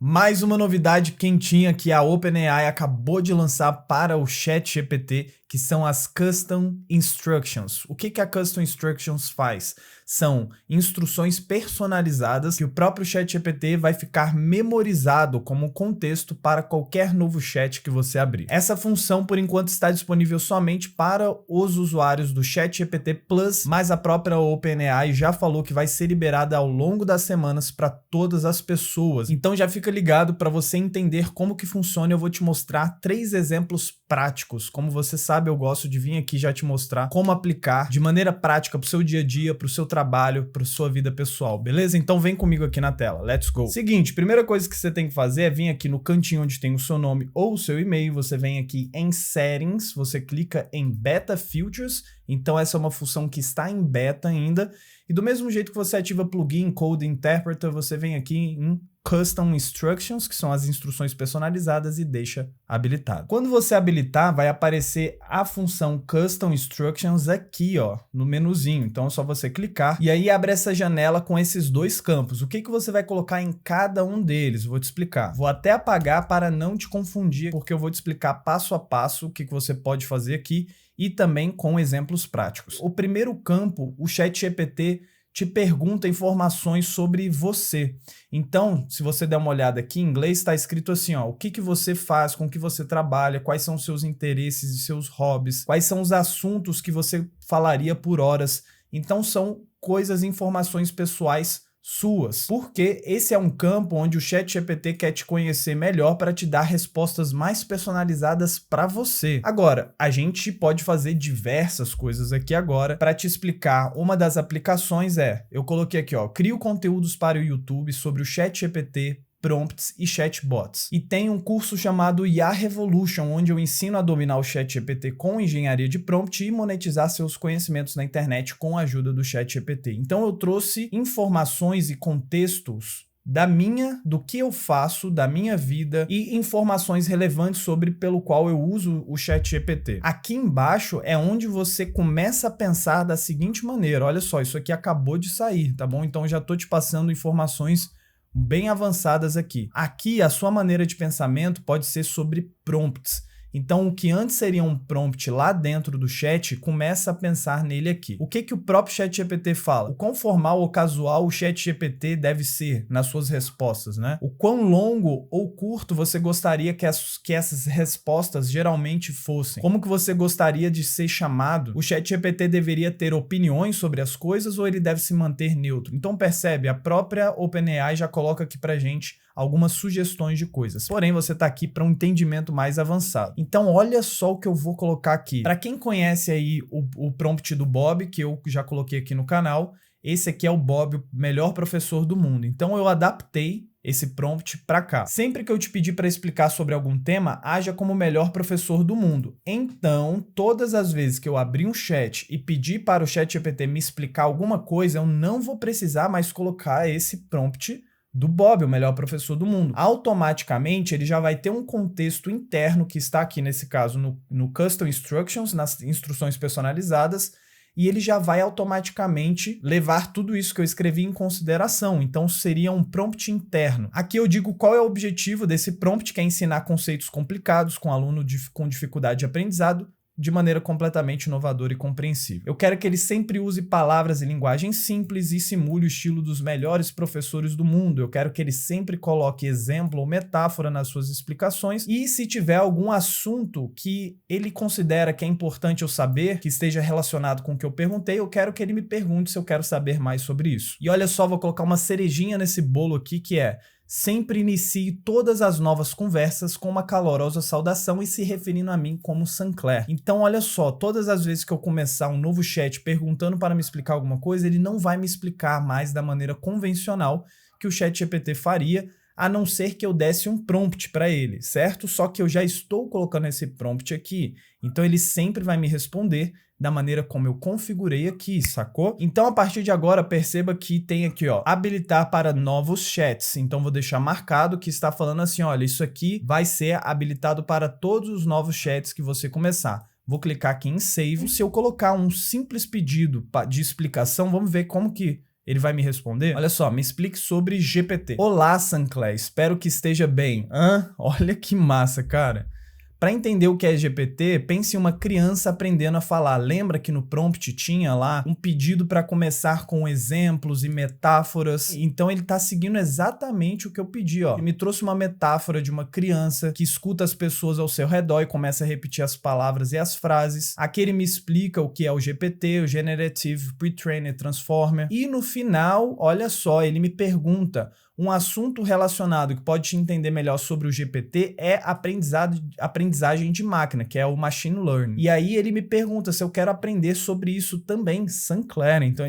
Mais uma novidade quentinha que a OpenAI acabou de lançar para o ChatGPT, que são as Custom Instructions. O que a Custom Instructions faz? São instruções personalizadas que o próprio ChatGPT vai ficar memorizado como contexto para qualquer novo chat que você abrir. Essa função, por enquanto, está disponível somente para os usuários do ChatGPT Plus, mas a própria OpenAI já falou que vai ser liberada ao longo das semanas para todas as pessoas. Então já fica ligado para você entender como que funciona. Eu vou te mostrar 3 exemplos práticos. Como você sabe, eu gosto de vir aqui já te mostrar como aplicar de maneira prática para o seu dia a dia, para o seu trabalho, para sua vida pessoal, beleza? Então vem comigo aqui na tela, let's go! Seguinte, primeira coisa que você tem que fazer é vir aqui no cantinho onde tem o seu nome ou o seu e-mail, você vem aqui em Settings, você clica em Beta Features, então essa é uma função que está em beta ainda, e do mesmo jeito que você ativa Plugin Code Interpreter, você vem aqui em Custom Instructions, que são as instruções personalizadas, e deixa habilitado. Quando você habilitar, vai aparecer a função Custom Instructions aqui, ó, no menuzinho. Então é só você clicar e aí abre essa janela com esses 2 campos. O que você vai colocar em cada um deles? Vou te explicar. Vou até apagar para não te confundir, porque eu vou te explicar passo a passo o que você pode fazer aqui e também com exemplos práticos. O primeiro campo, o ChatGPT te pergunta informações sobre você. Então, se você der uma olhada aqui, em inglês está escrito assim, ó, o que você faz, com que você trabalha, quais são os seus interesses e seus hobbies, quais são os assuntos que você falaria por horas. Então, são coisas, informações pessoais suas, porque esse é um campo onde o ChatGPT quer te conhecer melhor para te dar respostas mais personalizadas para você. Agora, a gente pode fazer diversas coisas aqui agora. Para te explicar, uma das aplicações eu coloquei aqui, ó, crio conteúdos para o YouTube sobre o ChatGPT, prompts e chatbots. E tem um curso chamado IA Revolution, onde eu ensino a dominar o ChatGPT com engenharia de prompt e monetizar seus conhecimentos na internet com a ajuda do ChatGPT. Então eu trouxe informações e contextos do que eu faço, da minha vida e informações relevantes sobre pelo qual eu uso o ChatGPT. Aqui embaixo é onde você começa a pensar da seguinte maneira, olha só, isso aqui acabou de sair, tá bom? Então eu já tô te passando informações bem avançadas aqui. Aqui, a sua maneira de pensamento pode ser sobre prompts. Então, o que antes seria um prompt lá dentro do chat, começa a pensar nele aqui. O que o próprio ChatGPT fala? O quão formal ou casual o ChatGPT deve ser nas suas respostas, né? O quão longo ou curto você gostaria que essas respostas geralmente fossem? Como que você gostaria de ser chamado? O ChatGPT deveria ter opiniões sobre as coisas ou ele deve se manter neutro? Então, percebe, a própria OpenAI já coloca aqui pra gente algumas sugestões de coisas. Porém, você está aqui para um entendimento mais avançado. Então, olha só o que eu vou colocar aqui. Para quem conhece aí o prompt do Bob, que eu já coloquei aqui no canal, esse aqui é o Bob, o melhor professor do mundo. Então, eu adaptei esse prompt para cá. Sempre que eu te pedir para explicar sobre algum tema, haja como o melhor professor do mundo. Então, todas as vezes que eu abrir um chat e pedir para o ChatGPT me explicar alguma coisa, eu não vou precisar mais colocar esse prompt do Bob, o melhor professor do mundo. Automaticamente, ele já vai ter um contexto interno que está aqui, nesse caso, no Custom Instructions, nas instruções personalizadas, e ele já vai automaticamente levar tudo isso que eu escrevi em consideração. Então, seria um prompt interno. Aqui eu digo qual é o objetivo desse prompt, que é ensinar conceitos complicados com aluno com dificuldade de aprendizado, de maneira completamente inovadora e compreensível. Eu quero que ele sempre use palavras e linguagem simples e simule o estilo dos melhores professores do mundo. Eu quero que ele sempre coloque exemplo ou metáfora nas suas explicações e se tiver algum assunto que ele considera que é importante eu saber, que esteja relacionado com o que eu perguntei, eu quero que ele me pergunte se eu quero saber mais sobre isso. E olha só, vou colocar uma cerejinha nesse bolo aqui que é: sempre inicie todas as novas conversas com uma calorosa saudação e se referindo a mim como Sancler. Então, olha só, todas as vezes que eu começar um novo chat perguntando para me explicar alguma coisa, ele não vai me explicar mais da maneira convencional que o ChatGPT faria, a não ser que eu desse um prompt para ele, certo? Só que eu já estou colocando esse prompt aqui, então ele sempre vai me responder da maneira como eu configurei aqui, sacou? Então, a partir de agora, perceba que tem aqui, ó, habilitar para novos chats. Então, vou deixar marcado que está falando assim, olha, isso aqui vai ser habilitado para todos os novos chats que você começar. Vou clicar aqui em Save. Se eu colocar um simples pedido de explicação, vamos ver como que Ele vai me responder? Olha só, me explique sobre GPT. Olá, Sancler, espero que esteja bem. Olha que massa, cara. Para entender o que é GPT, pense em uma criança aprendendo a falar. Lembra que no prompt tinha lá um pedido para começar com exemplos e metáforas? Então ele está seguindo exatamente o que eu pedi, ó. Ele me trouxe uma metáfora de uma criança que escuta as pessoas ao seu redor e começa a repetir as palavras e as frases. Aqui ele me explica o que é o GPT, o Generative Pre-trained Transformer. E no final, olha só, ele me pergunta: um assunto relacionado que pode te entender melhor sobre o GPT é aprendizagem de máquina, que é o Machine Learning. E aí ele me pergunta se eu quero aprender sobre isso também, Sancler. Então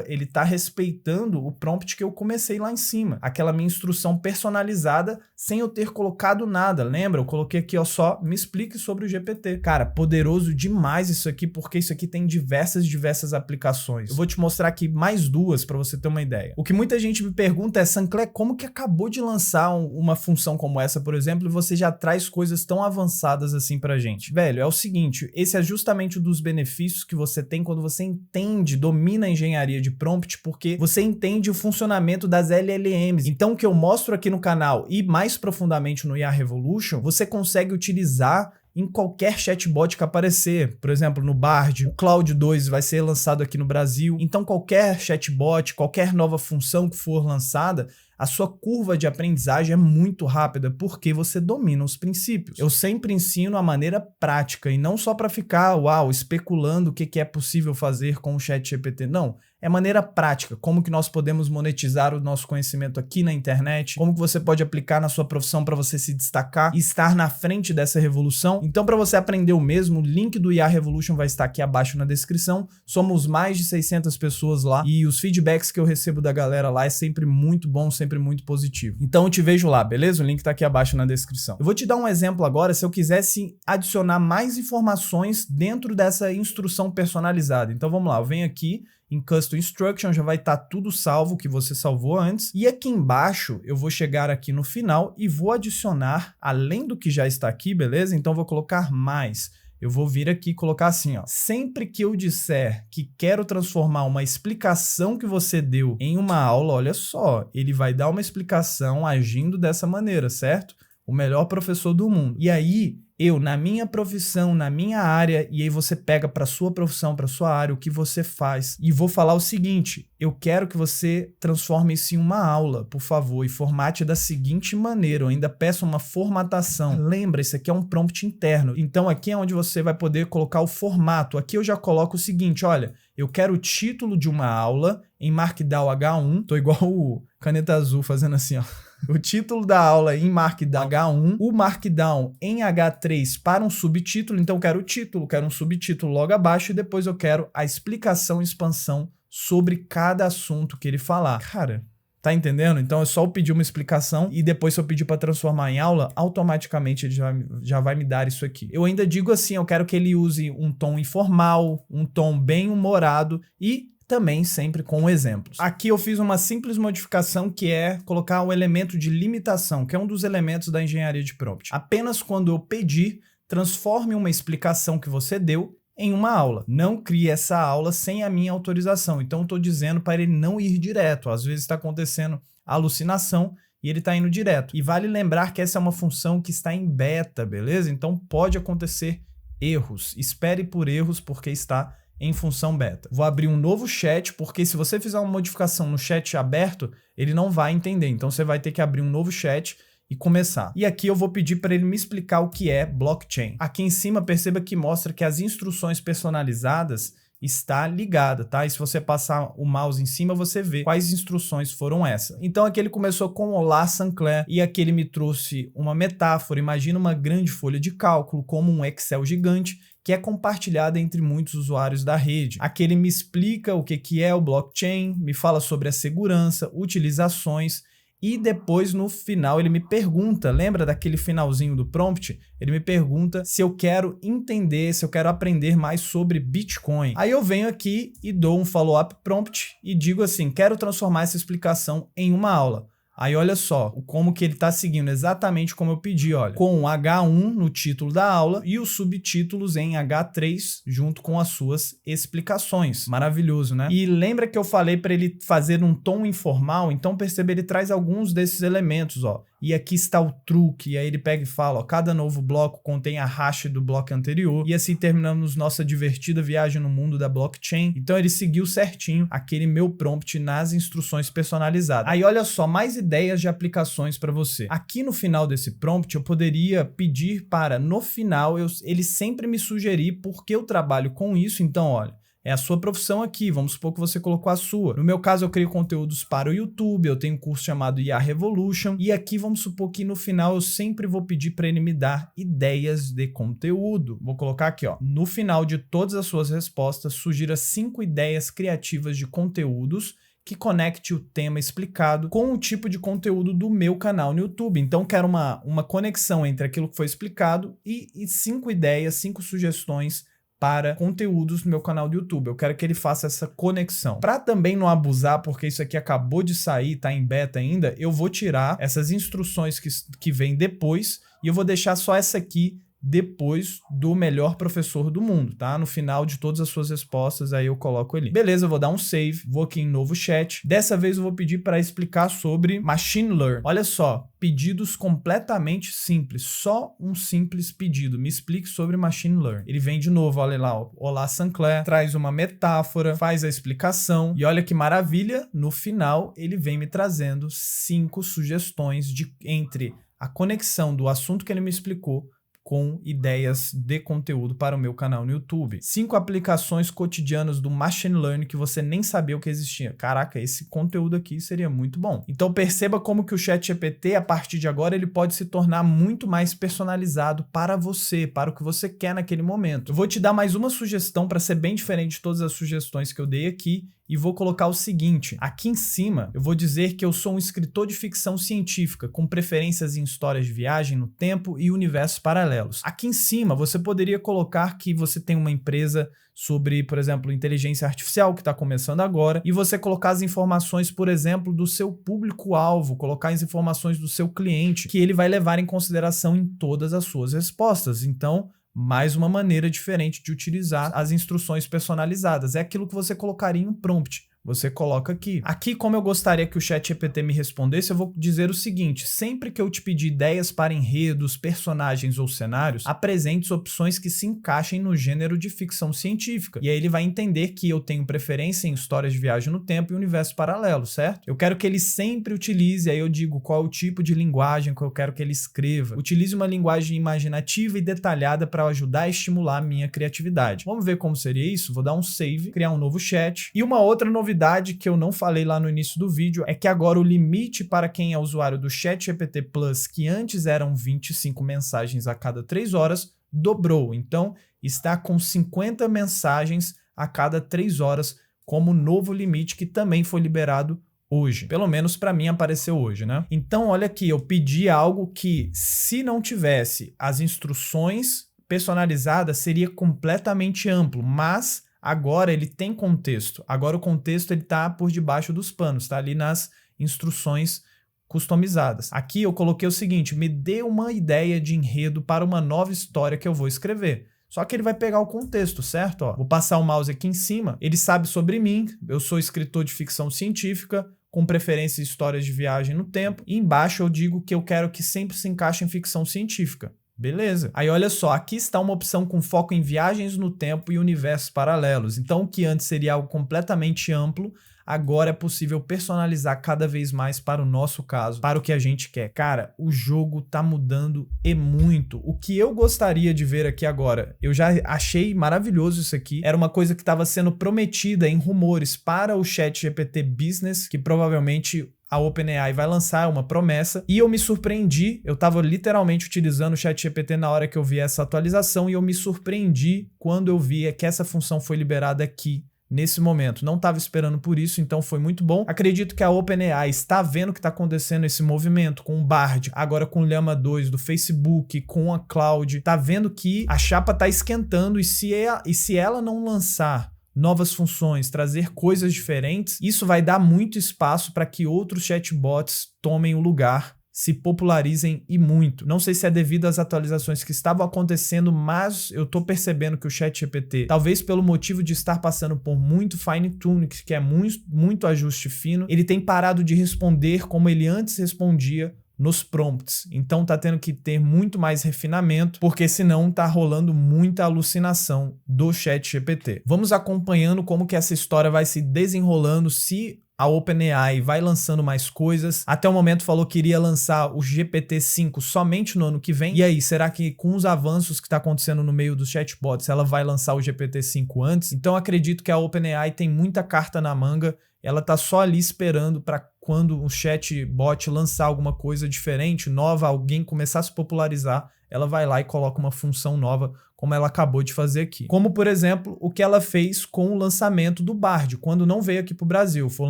ele tá respeitando o prompt que eu comecei lá em cima, aquela minha instrução personalizada sem eu ter colocado nada. Lembra? Eu coloquei aqui, ó, só me explique sobre o GPT. Cara, poderoso demais isso aqui, porque isso aqui tem diversas aplicações. Eu vou te mostrar aqui mais duas para você ter uma ideia. O que muita gente me pergunta é: Sancler, como que acabou de lançar uma função como essa, por exemplo, e você já traz coisas tão avançadas assim pra gente? Velho, é o seguinte, esse é justamente um dos benefícios que você tem quando você entende, domina a engenharia de prompt, porque você entende o funcionamento das LLMs. Então, o que eu mostro aqui no canal e mais profundamente no IA Revolution, você consegue utilizar em qualquer chatbot que aparecer. Por exemplo, no Bard, o Claude 2 vai ser lançado aqui no Brasil. Então, qualquer chatbot, qualquer nova função que for lançada, a sua curva de aprendizagem é muito rápida, porque você domina os princípios. Eu sempre ensino a maneira prática, e não só para ficar, especulando o que é possível fazer com o ChatGPT. Não, é maneira prática, como que nós podemos monetizar o nosso conhecimento aqui na internet, como que você pode aplicar na sua profissão para você se destacar e estar na frente dessa revolução. Então, para você aprender o mesmo, o link do IA Revolution vai estar aqui abaixo na descrição. Somos mais de 600 pessoas lá e os feedbacks que eu recebo da galera lá é sempre muito bom, sempre muito positivo. Então eu te vejo lá, beleza? O link tá aqui abaixo na descrição. Eu vou te dar um exemplo agora se eu quisesse adicionar mais informações dentro dessa instrução personalizada. Então vamos lá, eu venho aqui em Custom Instruction, já vai estar tudo salvo que você salvou antes. E aqui embaixo eu vou chegar aqui no final e vou adicionar, além do que já está aqui, beleza? Então eu vou colocar mais. Eu vou vir aqui e colocar assim, ó. Sempre que eu disser que quero transformar uma explicação que você deu em uma aula, olha só, ele vai dar uma explicação agindo dessa maneira, certo? O melhor professor do mundo. E aí, eu, na minha profissão, na minha área, e aí você pega para sua profissão, para sua área, o que você faz. E vou falar o seguinte, eu quero que você transforme isso em uma aula, por favor, e formate da seguinte maneira. Eu ainda peço uma formatação. Lembra, isso aqui é um prompt interno. Então aqui é onde você vai poder colocar o formato. Aqui eu já coloco o seguinte, olha, eu quero o título de uma aula em Markdown H1. Tô igual o caneta azul fazendo assim, ó. O título da aula em Markdown H1, o Markdown em H3 para um subtítulo, então eu quero o título, quero um subtítulo logo abaixo e depois eu quero a explicação e expansão sobre cada assunto que ele falar. Cara, tá entendendo? Então é só eu pedir uma explicação e depois se eu pedir para transformar em aula, automaticamente ele já vai me dar isso aqui. Eu ainda digo assim, eu quero que ele use um tom informal, um tom bem humorado e também sempre com exemplos. Aqui eu fiz uma simples modificação que é colocar o elemento de limitação, que é um dos elementos da engenharia de prompt. Apenas quando eu pedir, transforme uma explicação que você deu em uma aula. Não crie essa aula sem a minha autorização. Então eu estou dizendo para ele não ir direto. Às vezes está acontecendo alucinação e ele está indo direto. E vale lembrar que essa é uma função que está em beta, beleza? Então pode acontecer erros. Espere por erros porque está em função beta. Vou abrir um novo chat, porque se você fizer uma modificação no chat aberto, ele não vai entender. Então você vai ter que abrir um novo chat e começar. E aqui eu vou pedir para ele me explicar o que é blockchain. Aqui em cima perceba que mostra que as instruções personalizadas está ligada, tá? E se você passar o mouse em cima, você vê quais instruções foram essas. Então aqui ele começou com Olá, Sancler, e aqui ele me trouxe uma metáfora. Imagina uma grande folha de cálculo, como um Excel gigante, que é compartilhada entre muitos usuários da rede. Aqui ele me explica o que é o blockchain, me fala sobre a segurança, utilizações, e depois no final ele me pergunta, lembra daquele finalzinho do prompt? Ele me pergunta se eu quero entender, se eu quero aprender mais sobre Bitcoin. Aí eu venho aqui e dou um follow-up prompt e digo assim, quero transformar essa explicação em uma aula. Aí olha só, como que ele tá seguindo, exatamente como eu pedi, olha. Com H1 no título da aula e os subtítulos em H3 junto com as suas explicações. Maravilhoso, né? E lembra que eu falei para ele fazer um tom informal? Então perceba, ele traz alguns desses elementos, ó. E aqui está o truque, e aí ele pega e fala, ó, cada novo bloco contém a hash do bloco anterior, e assim terminamos nossa divertida viagem no mundo da blockchain. Então ele seguiu certinho aquele meu prompt nas instruções personalizadas. Aí olha só, mais ideias de aplicações para você. Aqui no final desse prompt eu poderia pedir para, no final, ele sempre me sugerir porque eu trabalho com isso, então olha, é a sua profissão aqui, vamos supor que você colocou a sua. No meu caso, eu crio conteúdos para o YouTube, eu tenho um curso chamado IA Revolution, e aqui vamos supor que no final eu sempre vou pedir para ele me dar ideias de conteúdo. Vou colocar aqui, ó, no final de todas as suas respostas, sugira 5 ideias criativas de conteúdos que conecte o tema explicado com o tipo de conteúdo do meu canal no YouTube. Então, quero uma conexão entre aquilo que foi explicado e 5 ideias, 5 sugestões para conteúdos no meu canal do YouTube. Eu quero que ele faça essa conexão. Para também não abusar, porque isso aqui acabou de sair, tá em beta ainda, eu vou tirar essas instruções que vêm depois e eu vou deixar só essa aqui depois do melhor professor do mundo, tá? No final de todas as suas respostas, aí eu coloco ali. Beleza, eu vou dar um save, vou aqui em novo chat. Dessa vez eu vou pedir para explicar sobre Machine Learning. Olha só, pedidos completamente simples, só um simples pedido. Me explique sobre Machine Learning. Ele vem de novo, olha lá, ó. Olá Sancler, traz uma metáfora, faz a explicação e olha que maravilha, no final ele vem me trazendo 5 sugestões entre a conexão do assunto que ele me explicou com ideias de conteúdo para o meu canal no YouTube. 5 aplicações cotidianas do Machine Learning que você nem sabia o que existia. Caraca, esse conteúdo aqui seria muito bom. Então perceba como que o ChatGPT, a partir de agora, ele pode se tornar muito mais personalizado para você, para o que você quer naquele momento. Eu vou te dar mais uma sugestão para ser bem diferente de todas as sugestões que eu dei aqui, e vou colocar o seguinte, aqui em cima eu vou dizer que eu sou um escritor de ficção científica com preferências em histórias de viagem no tempo e universos paralelos. Aqui em cima você poderia colocar que você tem uma empresa sobre, por exemplo, inteligência artificial que está começando agora e você colocar as informações, por exemplo, do seu público-alvo, colocar as informações do seu cliente que ele vai levar em consideração em todas as suas respostas. Então, mais uma maneira diferente de utilizar as instruções personalizadas. É aquilo que você colocaria em um prompt. Você coloca aqui. Aqui, como eu gostaria que o ChatGPT me respondesse, eu vou dizer o seguinte: sempre que eu te pedir ideias para enredos, personagens ou cenários, apresente opções que se encaixem no gênero de ficção científica. E aí ele vai entender que eu tenho preferência em histórias de viagem no tempo e universo paralelo, certo? Eu quero que ele sempre utilize, aí eu digo qual é o tipo de linguagem que eu quero que ele escreva. Utilize uma linguagem imaginativa e detalhada para ajudar a estimular a minha criatividade. Vamos ver como seria isso? Vou dar um save, criar um novo chat. E uma outra novidade que eu não falei lá no início do vídeo é que agora o limite para quem é usuário do ChatGPT Plus, que antes eram 25 mensagens a cada 3 horas, dobrou. Então, está com 50 mensagens a cada 3 horas como novo limite que também foi liberado hoje. Pelo menos para mim apareceu hoje, né? Então, olha aqui, eu pedi algo que, se não tivesse as instruções personalizadas, seria completamente amplo, mas agora ele tem contexto. Agora o contexto ele tá por debaixo dos panos, tá ali nas instruções customizadas. Aqui eu coloquei o seguinte: me dê uma ideia de enredo para uma nova história que eu vou escrever. Só que ele vai pegar o contexto, certo? Ó, vou passar o mouse aqui em cima. Ele sabe sobre mim. Eu sou escritor de ficção científica, com preferência em histórias de viagem no tempo. E embaixo eu digo que eu quero que sempre se encaixe em ficção científica. Beleza. Aí olha só, aqui está uma opção com foco em viagens no tempo e universos paralelos. Então o que antes seria algo completamente amplo, agora é possível personalizar cada vez mais para o nosso caso, para o que a gente quer. Cara, o jogo tá mudando e muito. O que eu gostaria de ver aqui agora, eu já achei maravilhoso isso aqui, era uma coisa que estava sendo prometida em rumores para o ChatGPT Business, que provavelmente a OpenAI vai lançar, uma promessa, e eu me surpreendi. Eu estava literalmente utilizando o ChatGPT na hora que eu vi essa atualização e eu me surpreendi quando eu vi que essa função foi liberada aqui nesse momento. Não estava esperando por isso, então foi muito bom. Acredito que a OpenAI está vendo o que está acontecendo esse movimento com o Bard, agora com o Llama 2 do Facebook, com a Cloud. Tá vendo que a chapa está esquentando e se ela não lançar novas funções, trazer coisas diferentes, isso vai dar muito espaço para que outros chatbots tomem o lugar, se popularizem e muito. Não sei se é devido às atualizações que estavam acontecendo, mas eu tô percebendo que o ChatGPT, talvez pelo motivo de estar passando por muito fine-tuning, que é muito ajuste fino, ele tem parado de responder como ele antes respondia nos prompts. Então tá tendo que ter muito mais refinamento, porque senão tá rolando muita alucinação do ChatGPT. Vamos acompanhando como que essa história vai se desenrolando, se a OpenAI vai lançando mais coisas. Até o momento falou que iria lançar o GPT-5 somente no ano que vem. E aí, será que com os avanços que está acontecendo no meio dos chatbots, ela vai lançar o GPT-5 antes? Então acredito que a OpenAI tem muita carta na manga. Ela tá só ali esperando para quando o chatbot lançar alguma coisa diferente, nova, alguém começar a se popularizar, ela vai lá e coloca uma função nova, como ela acabou de fazer aqui. Como, por exemplo, o que ela fez com o lançamento do Bard, quando não veio aqui para o Brasil. Foi o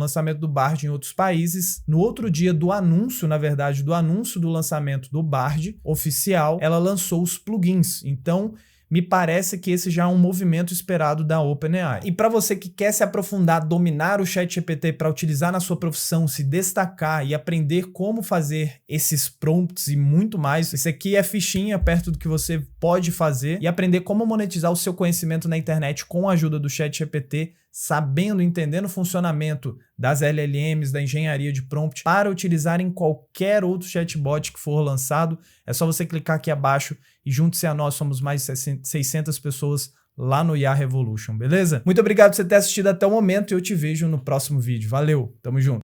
lançamento do Bard em outros países. No outro dia do anúncio, na verdade, do anúncio do lançamento do Bard oficial, ela lançou os plugins. Então, me parece que esse já é um movimento esperado da OpenAI. E para você que quer se aprofundar, dominar o ChatGPT para utilizar na sua profissão, se destacar e aprender como fazer esses prompts e muito mais, isso aqui é fichinha perto do que você pode fazer e aprender como monetizar o seu conhecimento na internet com a ajuda do ChatGPT, sabendo, entendendo o funcionamento das LLMs, da engenharia de prompt, para utilizar em qualquer outro chatbot que for lançado. É só você clicar aqui abaixo e junte-se a nós, somos mais de 600 pessoas lá no IA Revolution, beleza? Muito obrigado por você ter assistido até o momento e eu te vejo no próximo vídeo. Valeu, tamo junto!